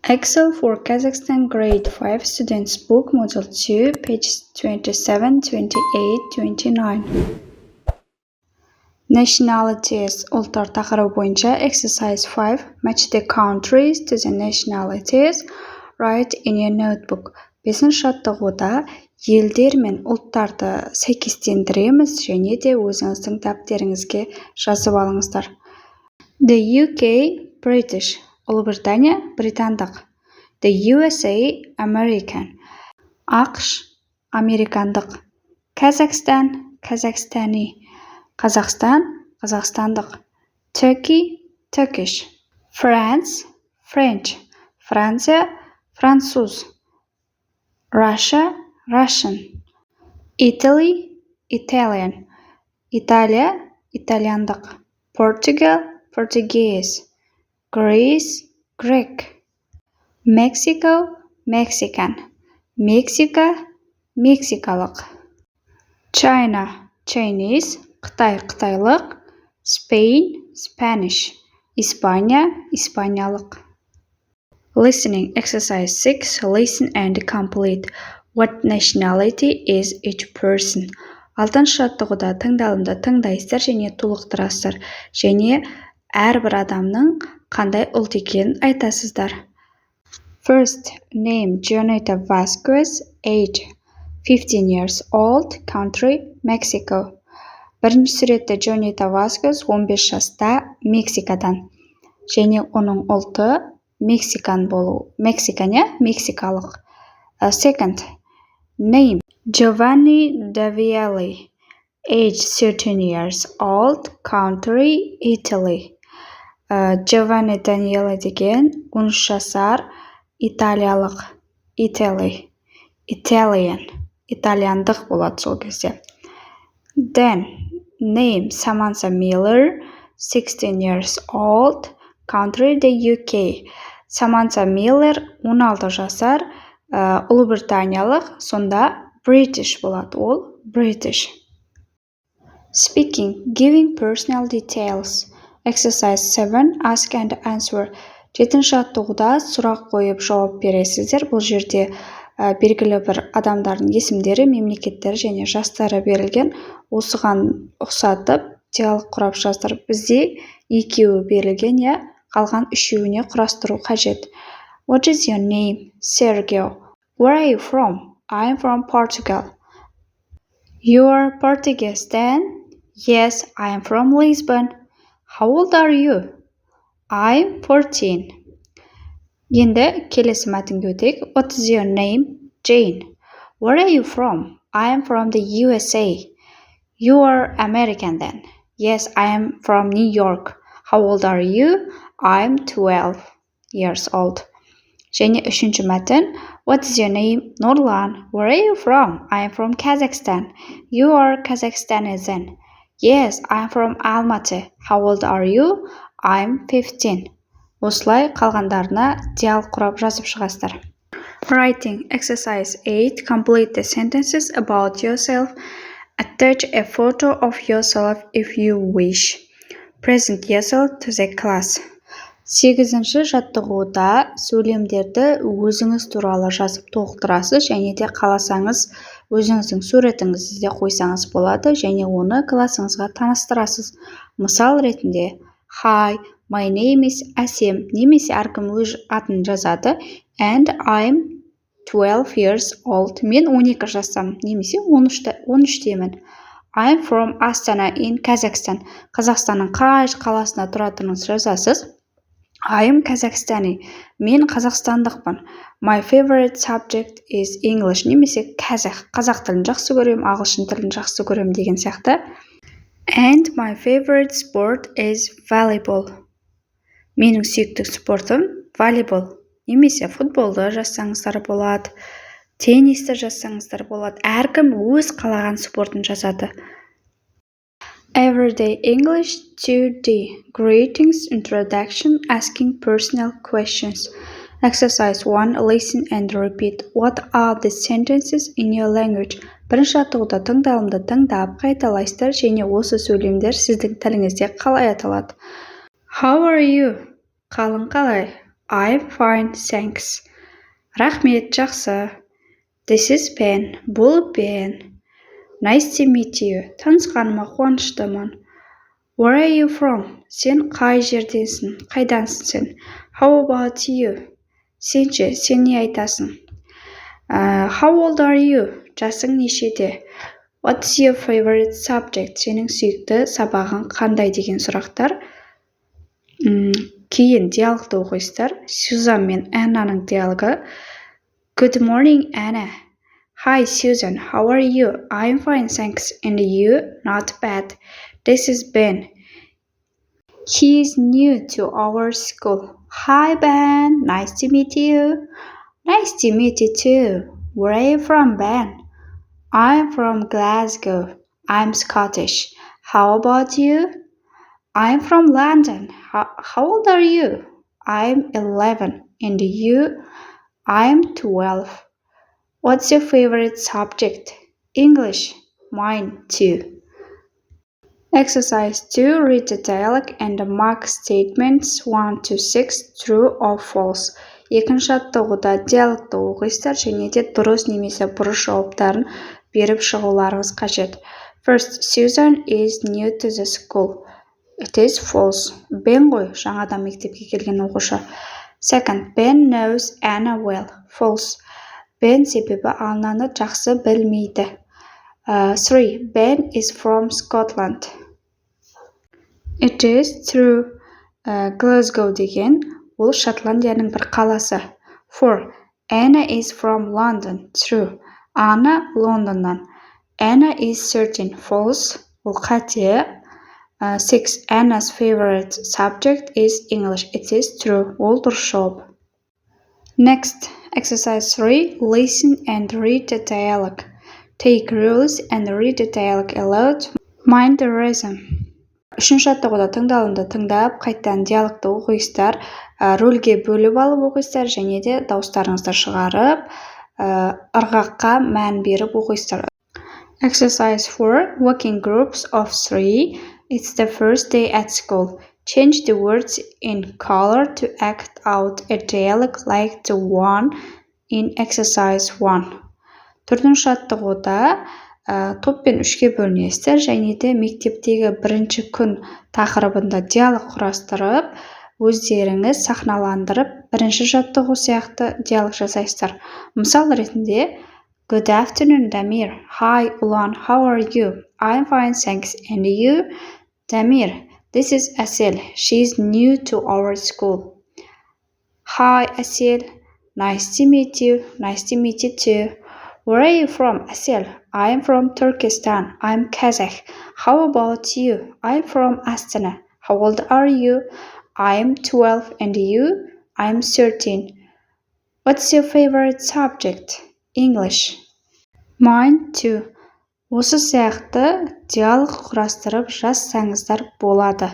Excel for Kazakhstan Grade 5 Students Book Module 2, pages 27, 28, 29. Nationalities ұлттар тақырыбы бойынша Exercise 5. Match the countries to the nationalities. Write in your notebook. 5-ші жаттығуда елдер мен ұлттарды сәйкестендіреміз және де өзіңіздің дәптеріңізге жазып алыңыздар. The UK British. Ұлыбритания британдық. The USA American. ақш американдық. Kazakhstan Kazakhstani. Қазақстан қазақстандық. Turkey Turkish. France French. Франция француз. Russia Russian. Italy Italian. Италия итальяндық. Portugal Portuguese. Greece Greek. Mexico Mexican. Мексика мексикалық. China Chinese. Қытай қытайлық. Spain Spanish. Испания испаниялық. Listening exercise 6. Listen and complete. What nationality is each person? 6-шы жаттығуда тыңдалымды тыңдайсыздар және толықтырасыздар және әрбір адамның қандай ұлт екенін айтасыздар. First, name Jonita Vasquez, age 15 years old, country Mexico. Бірінші суретте Jonita Vasquez 15 жаста Мексикадан және оның ұлты Мексикан болу. Мексикалық. Second, name Giovanni Davielli, age 13 years old, country Italy. Giovanni Daniele деген 13 жасар италиялық. Italian. Итальяндық болады сол кезде. Then, name Samantha Miller, 16 years old, country the UK. Samantha Miller 16 жасар, Ұлыбританиялық, сонда British болады, ол British. Speaking, giving personal details. Exercise 7, ask and answer. 7-ші жаттығуда сұрақ қойып жауап бересіздер. Бұл жерде белгілі бір адамдардың есімдері, мемлекеттері және жастары берілген. Осыған ұқсатып, диалог құрап жаздыр. Бізде екеуі берілген, қалған үшеуіне құрастыру қажет. What is your name? Sergio. Where are you from? I'm from Portugal. You are Portuguese then? Yes, I am from Lisbon. How old are you? I'm 14. Енді келесі мәтінге өтейік. What is your name? Jane. Where are you from? I am from the USA. You are American then? Yes, I am from New York. How old are you? I'm 12 years old. Және үшінші мәтін. What is your name? Nurlan. Where are you from? I am from Kazakhstan. You are Kazakhstani then? Yes, I am from Almaty. How old are you? I'm 15. Осылай қалғандарына диалог құрап жазып шығасыздар. Writing exercise 8. Complete the sentences about yourself. Attach a photo of yourself if you wish. Present yourself to the class. 8-ші жаттығуда сөйлемдерді өзіңіз туралы жазып толықтырасыз және де қаласаңыз өзіңіздің суретіңізді де қойсаңыз болады және оны классыңызға таныстырасыз. Мысал ретінде Hi, my name is Әсем, немесе әркім өз атын жазады. And I'm 12 years old. Мен 12 жастамын, немесе 13-темін. I'm from Astana in Kazakhstan. Қазақстанның қай қаласында тұратыныңызды жазасыз. I'm Kazakhstani. Мен қазақстандықпын. My favorite subject is English. Немесе қазақ тілін жақсы көрем, ағылшын тілін жақсы көрем деген сияқты. And my favorite sport is volleyball. Менің сүйікті спортым волейбол. Немесе футболды жазсаңыздар болады, теннисті жазсаңыздар болады. Әркім өз қалаған спортын жазады. Everyday English 2D. Greetings, introduction, asking personal questions. Exercise 1. Listen and repeat. What are the sentences in your language? Бірінші жаттығуда тыңдалымды тыңдап, қайталайсыздар және осы сөйлемдер сіздің тіліңізде қалай аталады. How are you? Қалың қалай? I'm fine, thanks. Рахмет, жақсы. This is Ben. Бұл Ben. Nice to meet you. Танысқаныма қуаныштымын. Where are you from? Сен қай жерденсің? Қайдансың сен? How about you? Сен не айтасың? How old are you? Жасың нешеде? What's your favorite subject? Сенің сүйікті сабағың қандай деген сұрақтар. Кейін диалогты оқисыздар. Сюзан мен Аннаның диалогы. Good morning, Anna. Hi, Susan. How are you? I'm fine, thanks. And you? Not bad. This is Ben. He is new to our school. Hi, Ben. Nice to meet you. Nice to meet you too. Where are you from, Ben? I'm from Glasgow. I'm Scottish. How about you? I'm from London. How old are you? I'm 11. And you? I'm 12. What's your favorite subject? English. Mine too. Exercise 2. Read the dialogue and mark statements 1 to 6 true or false. Екінші жаттығуда диалогты оқисыздар және де дұрыс немесе бұрыс жауаптарын беріп шығуларыңыз қажет. First, Susan is new to the school. It is false. Ben ғой, жаңадан мектепке келген оқушы. Second, Ben knows Anna well. False. Ben себебі Аннаны жақсы білмейді. 3. Ben is from Scotland. It is true. Glasgow деген ол Шотландияның бір қаласы. 4. Anna is from London. True. Анна Лондоннан. Anna is certain. False. Ол қате. 6. Anna's favorite subject is English. It is true. Ол дұрыс жауап. Next, exercise 3. Listen and read the dialogue. Take rules and read the dialogue aloud. Mind the rhythm. Үшінші жаттығуда тыңдалымды тыңдап, қайттан диалогты оқисыздар, рөлге бөліп алып оқисыздар және де дауыстарыңызды шығарып, ырғаққа мән беріп оқисыздар. Exercise 4. Work in groups of 3. It's the first day at school. Change the words in color to act out a dialogue like the one in exercise 1. Төртінші жаттығуда топпен үшке бөлінесіздер және де мектептегі бірінші күн тақырыбында диалог құрастырып, өздеріңіз сахналандырып, бірінші жаттығу сияқты диалог жасайсыздар. Мысал ретінде, Good afternoon, Damir. Hi, Ulan. How are you? I'm fine, thanks. And you? Damir. This is Asil. She's new to our school. Hi, Asil. Nice to meet you. Nice to meet you too. Where are you from, Asil? I'm from Turkestan. I'm Kazakh. How about you? I'm from Astana. How old are you? I'm 12. And you? I'm 13. What's your favorite subject? English. Mine too. Осы сияқты диалог құрастырып жазсаңыздар болады.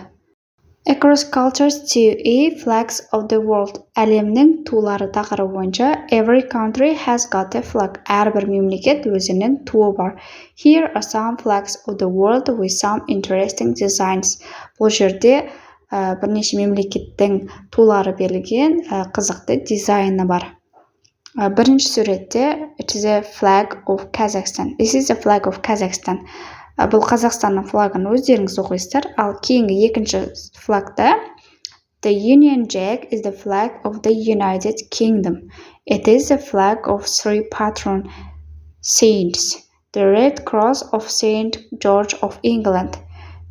Across cultures to flags of the world. Әлемнің тулары тақырыбы бойынша Every country has got a flag. Әрбір мемлекет өзінің туы бар. Here are some flags of the world with some interesting designs. Бұл жерде бірнеше мемлекеттің тулары берілген қызықты дизайны бар. Бірінші суретте It is a flag of Kazakhstan. This is a flag of Kazakhstan. Бұл Қазақстанның флагын өздеріңіз оқисыздар. Ал кейінгі екінші флагта The Union Jack is the flag of the United Kingdom. It is a flag of 3 patron saints. The red cross of Saint George of England.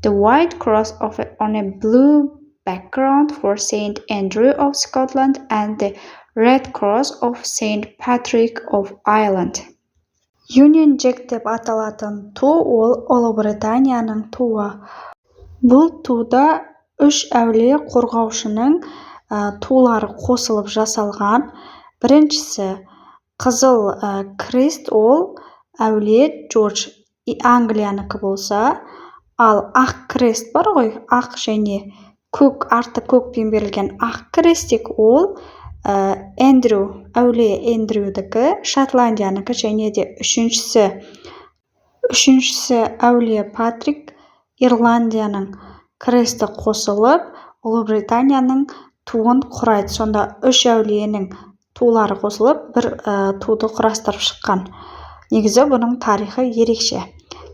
The white cross on a blue background for Saint Andrew of Scotland and the Red Cross of Saint Patrick of Ireland. Union Jack деп аталатын ту ол Ұлыбританияның туы. Бұл туда 3 әулие қорғаушының тулары қосылып жасалған. Біріншісі қызыл крест ол әулие Джордж Англияныкі болса, ал ақ крест бар ғой, ақ және көк, арты көкпен берілген ақ крестик ол Эндрю, әулие Эндрюдікі, Шотландияныкі және де үшіншісі әулие Патрик, Ирландияның кресті қосылып, Ұлыбританияның туын құрайды. Сонда үш әулиенің тулары қосылып, бір туды құрастырып шыққан. Негізі бұның тарихы ерекше.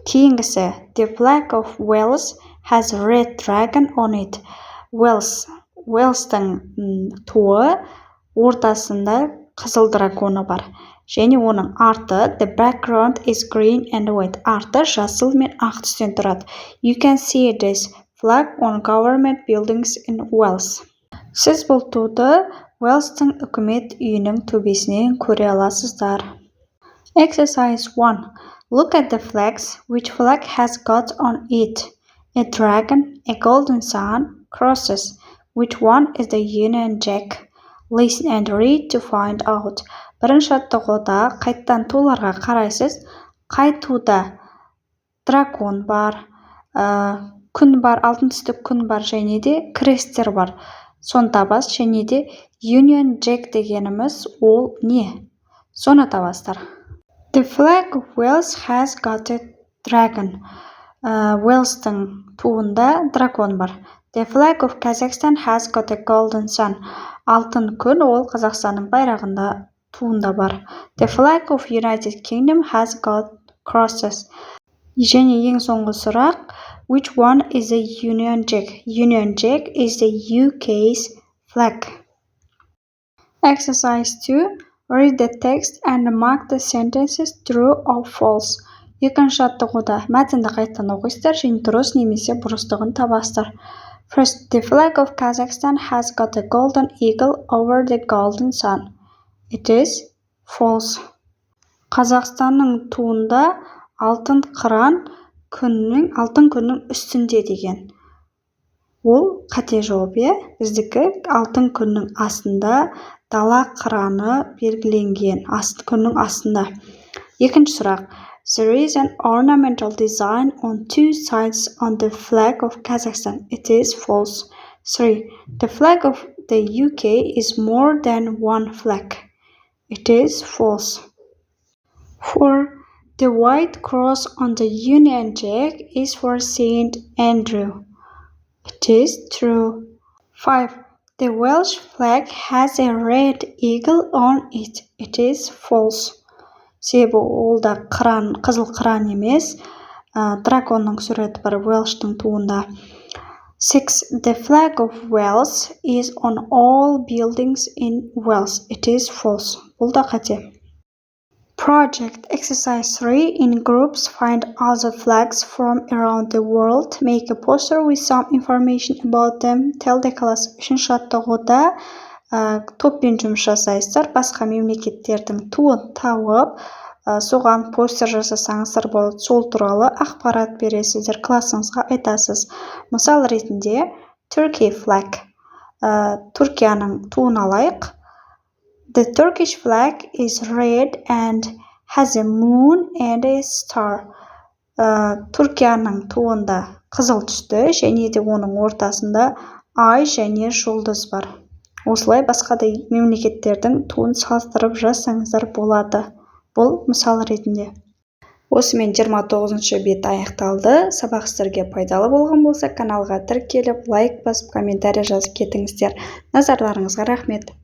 Кейінгісі, the flag of Wales has a red dragon on it. Уэльстің туы ортасында қызыл драконы бар. Және оның арты, the background is green and white. Арты жасыл мен ақ түстен тұрады. You can see this flag on government buildings in Wales. Сіз бұл туды Уэльстің үкімет үйінің төбесінен көре аласыздар. Exercise 1. Look at the flags. Which flag has got on it? A dragon, a golden sun, crosses. Which one is the Union Jack? Listen and read to find out. Бірінші аттығуда қайттан туларға қарайсыз. Қай туда дракон бар, күн бар, алтын түсті күн бар, және де крестер бар. Соны табасыз, және де Union Jack дегеніміз ол не? Соны табасыздар. The flag of Wales has got a dragon. Уэльстің туында дракон бар. The flag of Kazakhstan has got a golden sun. Алтын күн ол Қазақстанның байрағында туында бар. The flag of United Kingdom has got crosses. Және ең соңғы сұрақ, which one is the Union Jack? Union Jack is the UK's flag. Exercise 2. Read the text and mark the sentences true or false. Екінші аттығуда мәтінді қайттан оқисыздар, және дұрыс немесе бұрыстығын табасыздар. First, the flag of Kazakhstan has got a golden eagle over the golden sun. It is false. Қазақстанның туында алтын қыран алтын күннің үстінде деген. Ол қате жауап, біздікі алтын күннің астында дала қыраны белгіленген, күннің астында. Екінші сұрақ. There is an ornamental design on two sides on the flag of Kazakhstan. It is false. 3. The flag of the UK is more than one flag. It is false. 4. The white cross on the Union Jack is for Saint Andrew. It is true. 5. The Welsh flag has a red eagle on it. It is false. Себебі ол да қызыл қыран емес, драконның суреті бар Уэльштің туында. 6. The flag of Wales is on all buildings in Wales. It is false. Бұл да қате. Project Exercise 3. In groups, find other flags from around the world. Make a poster with some information about them. Tell the class. Үшінші аттығуда топпен жұмыс жасайсыздар. Басқа мемлекеттердің туын тауып, соған постер жасасаңыздар болады. Сол туралы ақпарат бересіздер, классыңызға айтасыз. Мысал ретінде Turkey flag. Түркияның туын алайық. The Turkish flag is red and has a moon and a star. Түркияның туында қызыл түсті, және де оның ортасында ай және жұлдыз бар. Осылай басқа да мемлекеттердің туын салыстырып жазсаңыздар болады. Бұл мысал ретінде. Осымен 29-шы бет аяқталды. Сабақ сіздерге пайдалы болған болса, каналға тіркеліп, лайк басып, комментарий жазып кетіңіздер. Назарларыңызға рахмет.